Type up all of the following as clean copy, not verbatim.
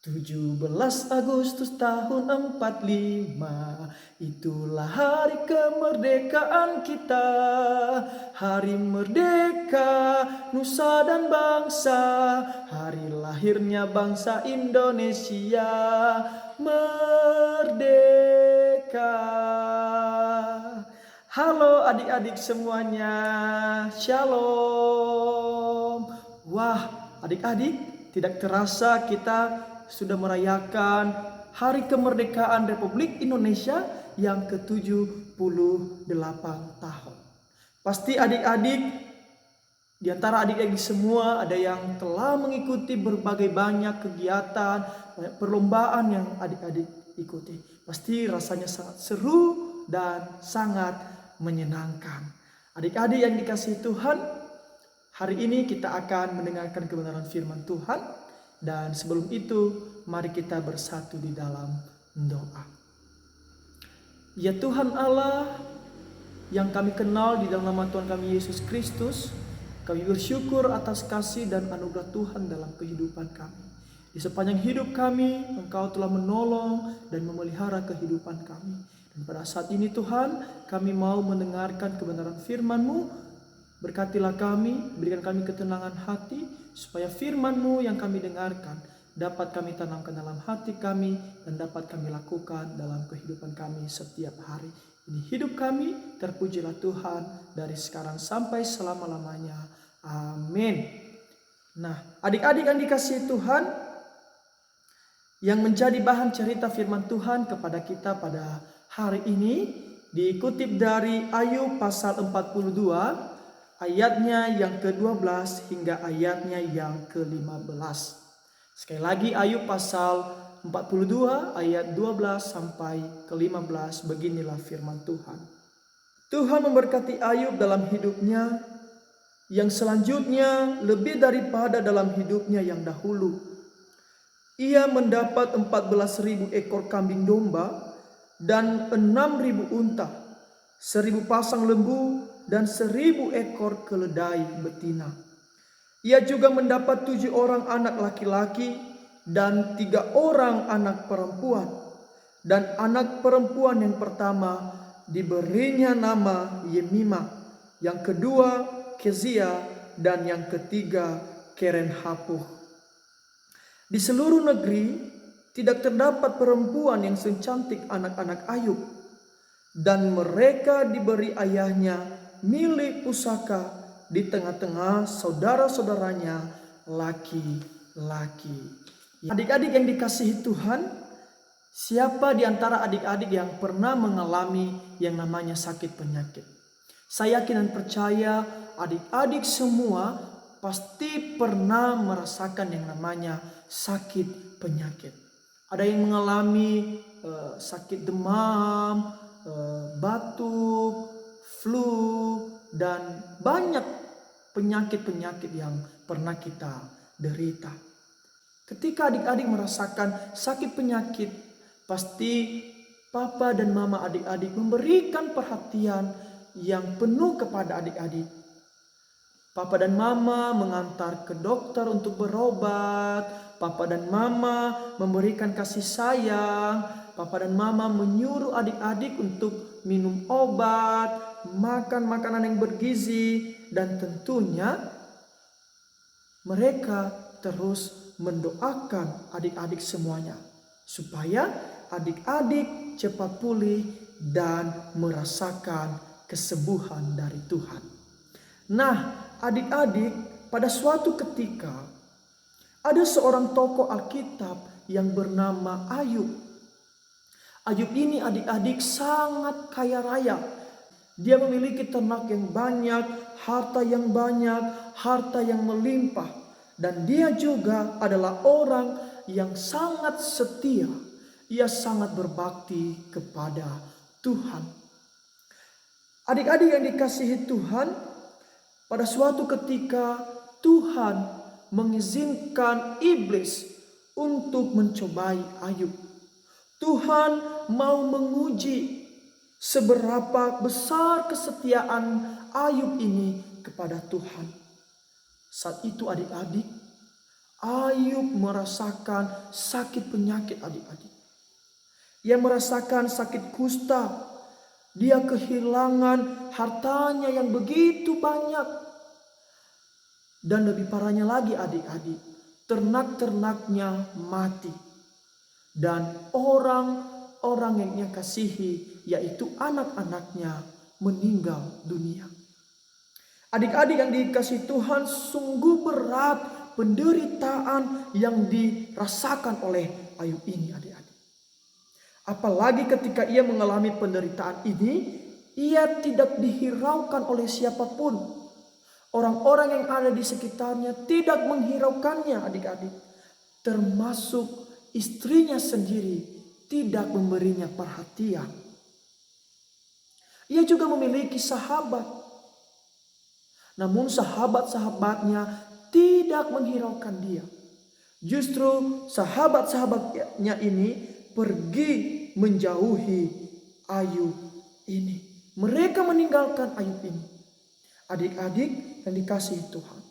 17 Agustus tahun 45, itulah hari kemerdekaan kita. Hari merdeka, nusa dan bangsa, hari lahirnya bangsa Indonesia. Merdeka. Halo adik-adik semuanya, Shalom. Wah, adik-adik, tidak terasa kita sudah merayakan Hari Kemerdekaan Republik Indonesia yang ke-78 tahun. Pasti adik-adik, di antara adik-adik semua ada yang telah mengikuti berbagai banyak kegiatan, banyak perlombaan yang adik-adik ikuti. Pasti rasanya sangat seru dan sangat menyenangkan. Adik-adik yang dikasihi Tuhan, hari ini kita akan mendengarkan kebenaran firman Tuhan. Dan sebelum itu, mari kita bersatu di dalam doa. Ya Tuhan Allah, yang kami kenal di dalam nama Tuhan kami Yesus Kristus, kami bersyukur atas kasih dan anugerah Tuhan dalam kehidupan kami. Di sepanjang hidup kami, Engkau telah menolong dan memelihara kehidupan kami. Dan pada saat ini Tuhan, kami mau mendengarkan kebenaran firman-Mu. Berkatilah kami, berikan kami ketenangan hati, supaya firman-Mu yang kami dengarkan dapat kami tanamkan dalam hati kami dan dapat kami lakukan dalam kehidupan kami setiap hari. Ini hidup kami, terpujilah Tuhan dari sekarang sampai selama-lamanya. Amin. Nah, adik-adik yang dikasihi Tuhan, yang menjadi bahan cerita firman Tuhan kepada kita pada hari ini dikutip dari Ayub pasal 42 ayatnya yang ke-12 hingga ayatnya yang ke-15. Sekali lagi Ayub pasal 42 ayat 12 sampai ke-15, beginilah firman Tuhan. Tuhan memberkati Ayub dalam hidupnya, yang selanjutnya lebih daripada dalam hidupnya yang dahulu. Ia mendapat 14.000 ekor kambing domba dan 6.000 unta, 1.000 pasang lembu dan 1.000 ekor keledai betina. Ia juga mendapat 7 orang anak laki-laki dan 3 orang anak perempuan. Dan anak perempuan yang pertama diberinya nama Yemimah, yang kedua Kezia, dan yang ketiga Keren-Hapuh. Di seluruh negeri tidak terdapat perempuan yang secantik anak-anak Ayub, dan mereka diberi ayahnya milik pusaka di tengah-tengah saudara-saudaranya laki-laki. Adik-adik yang dikasihi Tuhan, siapa di antara adik-adik yang pernah mengalami yang namanya sakit penyakit? Saya yakin dan percaya adik-adik semua pasti pernah merasakan yang namanya sakit penyakit. Ada yang mengalami sakit demam, batuk, flu, dan banyak penyakit-penyakit yang pernah kita derita. Ketika adik-adik merasakan sakit penyakit, pasti papa dan mama adik-adik memberikan perhatian yang penuh kepada adik-adik. Papa dan mama mengantar ke dokter untuk berobat. Papa dan mama memberikan kasih sayang. Papa dan mama menyuruh adik-adik untuk minum obat, makan makanan yang bergizi, dan tentunya mereka terus mendoakan adik-adik semuanya supaya adik-adik cepat pulih dan merasakan kesembuhan dari Tuhan. Nah, adik-adik, pada suatu ketika ada seorang tokoh Alkitab yang bernama Ayub. Ayub ini adik-adik sangat kaya raya. Dia memiliki ternak yang banyak, harta yang banyak, harta yang melimpah. Dan dia juga adalah orang yang sangat setia. Ia sangat berbakti kepada Tuhan. Adik-adik yang dikasihi Tuhan, pada suatu ketika Tuhan mengizinkan iblis untuk mencobai Ayub. Tuhan mau menguji seberapa besar kesetiaan Ayub ini kepada Tuhan. Saat itu adik-adik, Ayub merasakan sakit penyakit adik-adik. Ia merasakan sakit kusta. Dia kehilangan hartanya yang begitu banyak. Dan lebih parahnya lagi adik-adik, ternak-ternaknya mati. Dan orang-orang yang ia kasihi, yaitu anak-anaknya, meninggal dunia. Adik-adik yang dikasihi Tuhan, sungguh berat penderitaan yang dirasakan oleh Ayub ini adik-adik. Apalagi ketika ia mengalami penderitaan ini, ia tidak dihiraukan oleh siapapun. Orang-orang yang ada di sekitarnya tidak menghiraukannya adik-adik. Termasuk istrinya sendiri tidak memberinya perhatian. Ia juga memiliki sahabat. Namun sahabat-sahabatnya tidak menghiraukan dia. Justru sahabat-sahabatnya ini pergi menjauhi Ayub ini. Mereka meninggalkan Ayub ini. Adik-adik yang dikasihi Tuhan,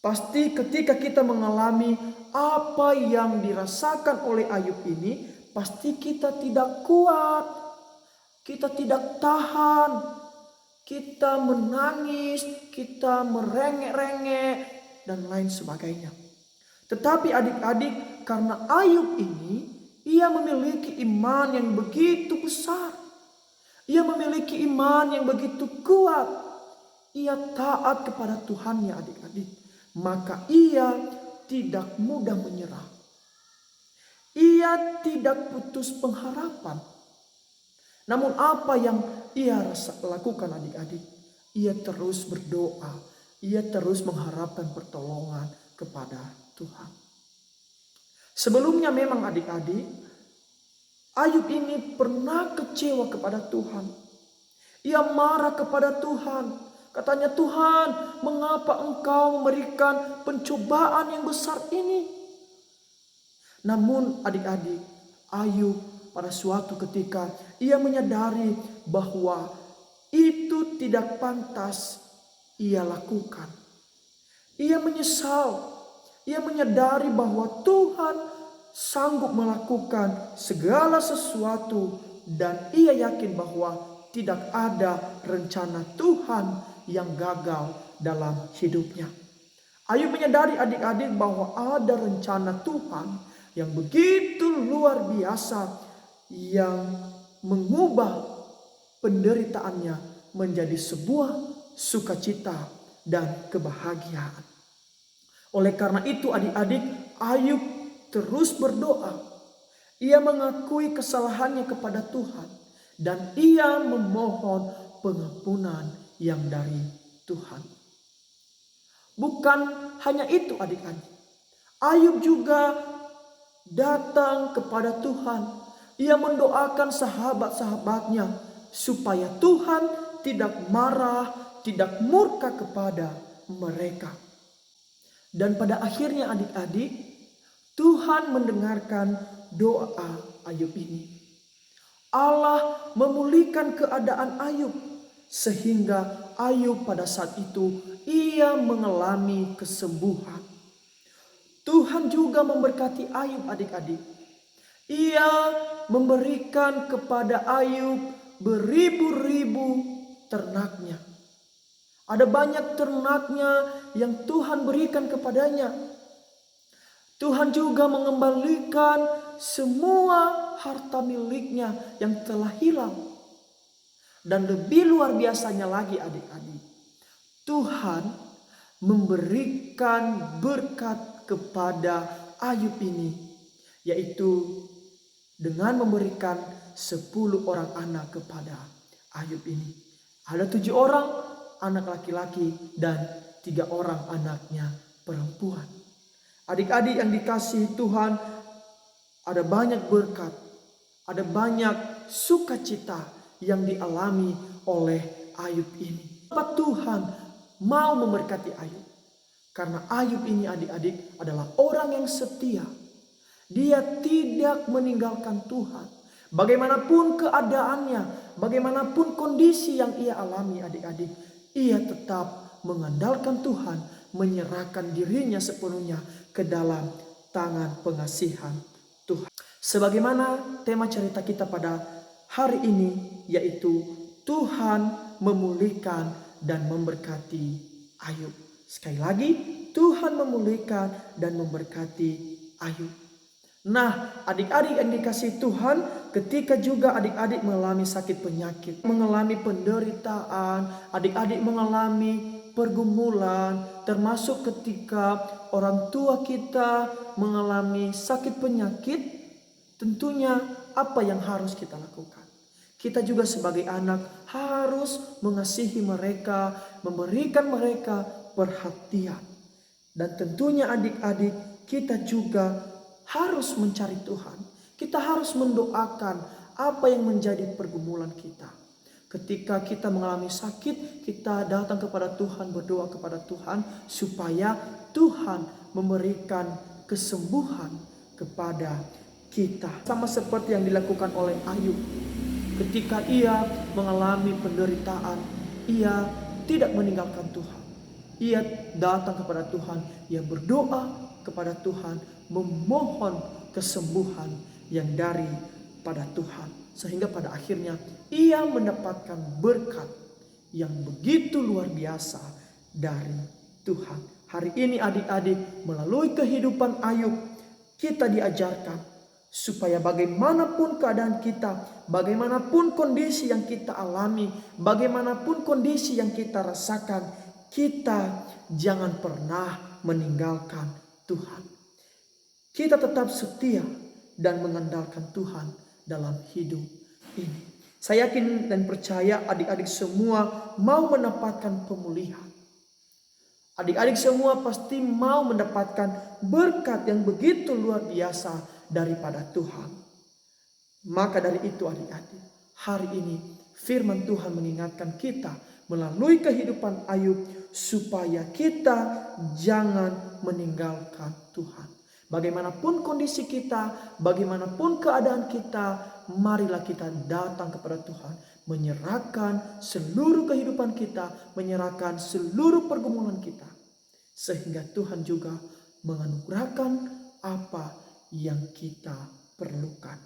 pasti ketika kita mengalami apa yang dirasakan oleh Ayub ini, pasti kita tidak kuat, kita tidak tahan, kita menangis, kita merengek-rengek, dan lain sebagainya. Tetapi adik-adik, karena Ayub ini, ia memiliki iman yang begitu besar. Ia memiliki iman yang begitu kuat. Ia taat kepada Tuhannya adik-adik. Maka ia tidak mudah menyerah. Ia tidak putus pengharapan. Namun apa yang ia lakukan adik-adik? Ia terus berdoa. Ia terus mengharapkan pertolongan kepada Tuhan. Sebelumnya memang adik-adik, Ayub ini pernah kecewa kepada Tuhan. Ia marah kepada Tuhan. Katanya, Tuhan, mengapa Engkau memberikan pencobaan yang besar ini? Namun adik-adik, Ayub pada suatu ketika ia menyadari bahwa itu tidak pantas ia lakukan. Ia menyesal. Ia menyadari bahwa Tuhan sanggup melakukan segala sesuatu. Dan ia yakin bahwa tidak ada rencana Tuhan yang gagal dalam hidupnya. Ayub menyadari adik-adik bahwa ada rencana Tuhan yang begitu luar biasa, yang mengubah penderitaannya menjadi sebuah sukacita dan kebahagiaan. Oleh karena itu adik-adik, Ayub terus berdoa. Ia mengakui kesalahannya kepada Tuhan dan ia memohon pengampunan yang dari Tuhan. Bukan hanya itu adik-adik. Ayub juga datang kepada Tuhan. Ia mendoakan sahabat-sahabatnya supaya Tuhan tidak marah, tidak murka kepada mereka. Dan pada akhirnya adik-adik, Tuhan mendengarkan doa Ayub ini. Allah memulihkan keadaan Ayub. Sehingga Ayub pada saat itu ia mengalami kesembuhan. Tuhan juga memberkati Ayub adik-adik. Ia memberikan kepada Ayub beribu-ribu ternaknya. Ada banyak ternaknya yang Tuhan berikan kepadanya. Tuhan juga mengembalikan semua harta miliknya yang telah hilang. Dan lebih luar biasanya lagi adik-adik, Tuhan memberikan berkat kepada Ayub ini, yaitu dengan memberikan 10 orang anak kepada Ayub ini. Ada 7 orang anak laki-laki dan 3 orang anaknya perempuan. Adik-adik yang dikasihi Tuhan, ada banyak berkat, ada banyak sukacita yang dialami oleh Ayub ini. Kenapa Tuhan mau memberkati Ayub? Karena Ayub ini adik-adik adalah orang yang setia. Dia tidak meninggalkan Tuhan. Bagaimanapun keadaannya, bagaimanapun kondisi yang ia alami adik-adik, ia tetap mengandalkan Tuhan menyerahkan dirinya sepenuhnya ke dalam tangan pengasihan Tuhan. Sebagaimana tema cerita kita pada hari ini, yaitu Tuhan memulihkan dan memberkati Ayub. Sekali lagi, Tuhan memulihkan dan memberkati Ayub. Nah, adik-adik yang dikasihi Tuhan, ketika juga adik-adik mengalami sakit penyakit, mengalami penderitaan, adik-adik mengalami pergumulan, termasuk ketika orang tua kita mengalami sakit penyakit, tentunya apa yang harus kita lakukan? Kita juga sebagai anak harus mengasihi mereka, memberikan mereka perhatian. Dan tentunya adik-adik, kita juga harus mencari Tuhan. Kita harus mendoakan apa yang menjadi pergumulan kita. Ketika kita mengalami sakit, kita datang kepada Tuhan, berdoa kepada Tuhan supaya Tuhan memberikan kesembuhan kepada kita. Sama seperti yang dilakukan oleh Ayub. Ketika ia mengalami penderitaan, ia tidak meninggalkan Tuhan. Ia datang kepada Tuhan, ia berdoa kepada Tuhan, memohon kesembuhan yang daripada Tuhan. Sehingga pada akhirnya ia mendapatkan berkat yang begitu luar biasa dari Tuhan. Hari ini adik-adik, melalui kehidupan Ayub, kita diajarkan supaya bagaimanapun keadaan kita, bagaimanapun kondisi yang kita alami, bagaimanapun kondisi yang kita rasakan, kita jangan pernah meninggalkan Tuhan. Kita tetap setia dan mengandalkan Tuhan dalam hidup ini. Saya yakin dan percaya adik-adik semua mau mendapatkan pemulihan. Adik-adik semua pasti mau mendapatkan berkat yang begitu luar biasa daripada Tuhan. Maka dari itu adik-adik, hari ini firman Tuhan mengingatkan kita melalui kehidupan Ayub supaya kita jangan meninggalkan Tuhan. Bagaimanapun kondisi kita, bagaimanapun keadaan kita, marilah kita datang kepada Tuhan, menyerahkan seluruh kehidupan kita, menyerahkan seluruh pergumulan kita, sehingga Tuhan juga menganugerahkan apa yang kita perlukan.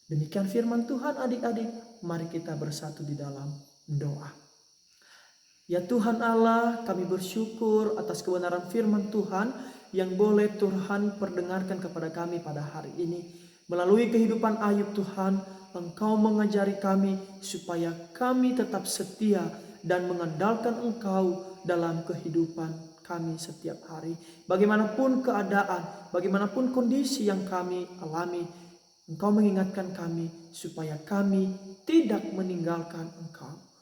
Demikian firman Tuhan adik-adik, mari kita bersatu di dalam doa. Ya Tuhan Allah, kami bersyukur atas kebenaran firman Tuhan yang boleh Tuhan perdengarkan kepada kami pada hari ini. Melalui kehidupan Ayub Tuhan, Engkau mengajari kami supaya kami tetap setia dan mengandalkan Engkau dalam kehidupan kami setiap hari. Bagaimanapun keadaan, bagaimanapun kondisi yang kami alami, Engkau mengingatkan kami supaya kami tidak meninggalkan Engkau.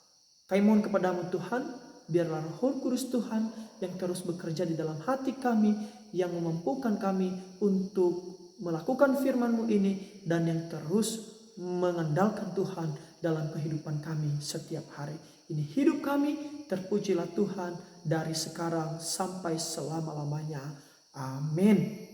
Kami mohon kepadamu Tuhan, biarlah Roh Kudus Tuhan yang terus bekerja di dalam hati kami, yang memampukan kami untuk melakukan firman-Mu ini, dan yang terus mengandalkan Tuhan dalam kehidupan kami setiap hari. Ini hidup kami, terpujilah Tuhan dari sekarang sampai selama-lamanya. Amin.